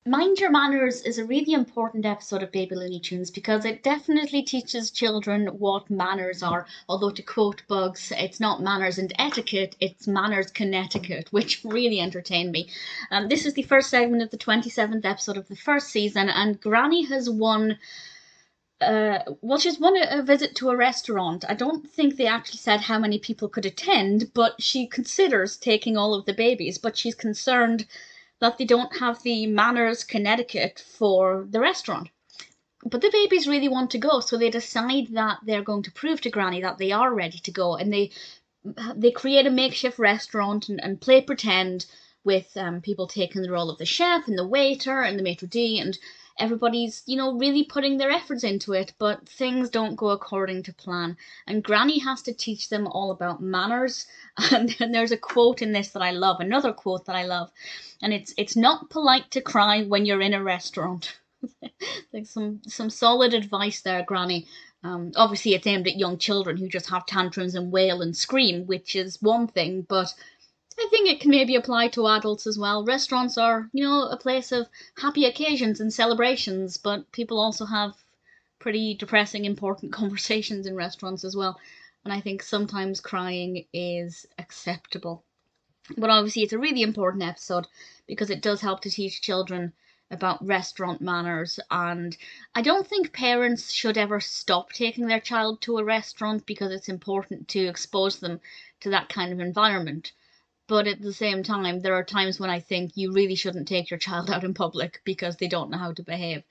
Mind Your Manners is a really important episode of Baby Looney Tunes because it definitely teaches children what manners are. Although, to quote Bugs, it's not manners and etiquette, it's manners Connecticut, which really entertained me. This is the first segment of the 27th episode of the first season, and Granny has won. She's won a visit to a restaurant. I don't think they actually said how many people could attend, but she considers taking all of the babies. But she's concerned that they don't have the manners Connecticut for the restaurant. But the babies really want to go, so they decide that they're going to prove to Granny that they are ready to go, and they create a makeshift restaurant and play pretend with people taking the role of the chef and the waiter and the maitre d', and everybody's, really putting their efforts into it, but things don't go according to plan. And Granny has to teach them all about manners. And there's a quote in this that I love, another quote that I love, and it's not polite to cry when you're in a restaurant. Like some solid advice there, Granny. Obviously, it's aimed at young children who just have tantrums and wail and scream, which is one thing, but I think it can maybe apply to adults as well. Restaurants are, a place of happy occasions and celebrations, but people also have pretty depressing, important conversations in restaurants as well. And I think sometimes crying is acceptable. But obviously, it's a really important episode because it does help to teach children about restaurant manners. And I don't think parents should ever stop taking their child to a restaurant because it's important to expose them to that kind of environment. But at the same time, there are times when I think you really shouldn't take your child out in public because they don't know how to behave.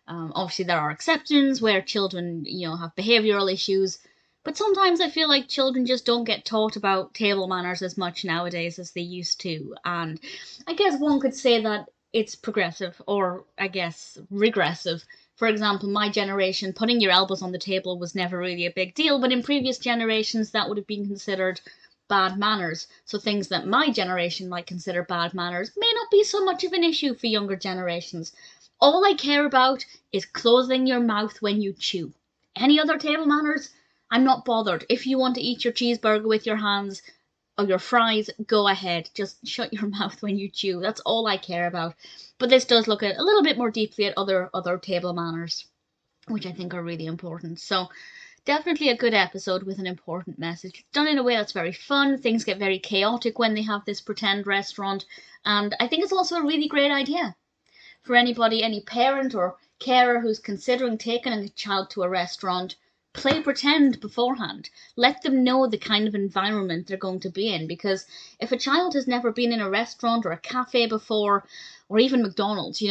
Obviously, there are exceptions where children, have behavioral issues. But sometimes I feel like children just don't get taught about table manners as much nowadays as they used to. And I guess one could say that it's progressive, or I guess regressive. For example, my generation, putting your elbows on the table was never really a big deal, but in previous generations, that would have been considered bad manners. So things that my generation might consider bad manners may not be so much of an issue for younger generations. All I care about is closing your mouth when you chew. Any other table manners? I'm not bothered. If you want to eat your cheeseburger with your hands or your fries, go ahead. Just shut your mouth when you chew. That's all I care about. But this does look at a little bit more deeply at other table manners, which I think are really important. So definitely a good episode with an important message. It's done in a way that's very fun. Things get very chaotic when they have this pretend restaurant. And I think it's also a really great idea for anybody, any parent or carer who's considering taking a child to a restaurant. Play pretend beforehand. Let them know the kind of environment they're going to be in. Because if a child has never been in a restaurant or a cafe before, or even McDonald's,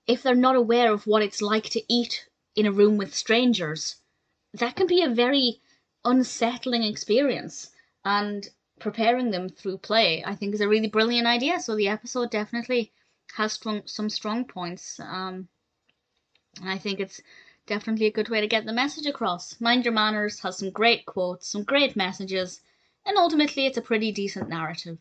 if they're not aware of what it's like to eat in a room with strangers, that can be a very unsettling experience. And preparing them through play, I think, is a really brilliant idea. So the episode definitely has some strong points. And I think it's definitely a good way to get the message across. Mind Your Manners has some great quotes, some great messages, and ultimately it's a pretty decent narrative.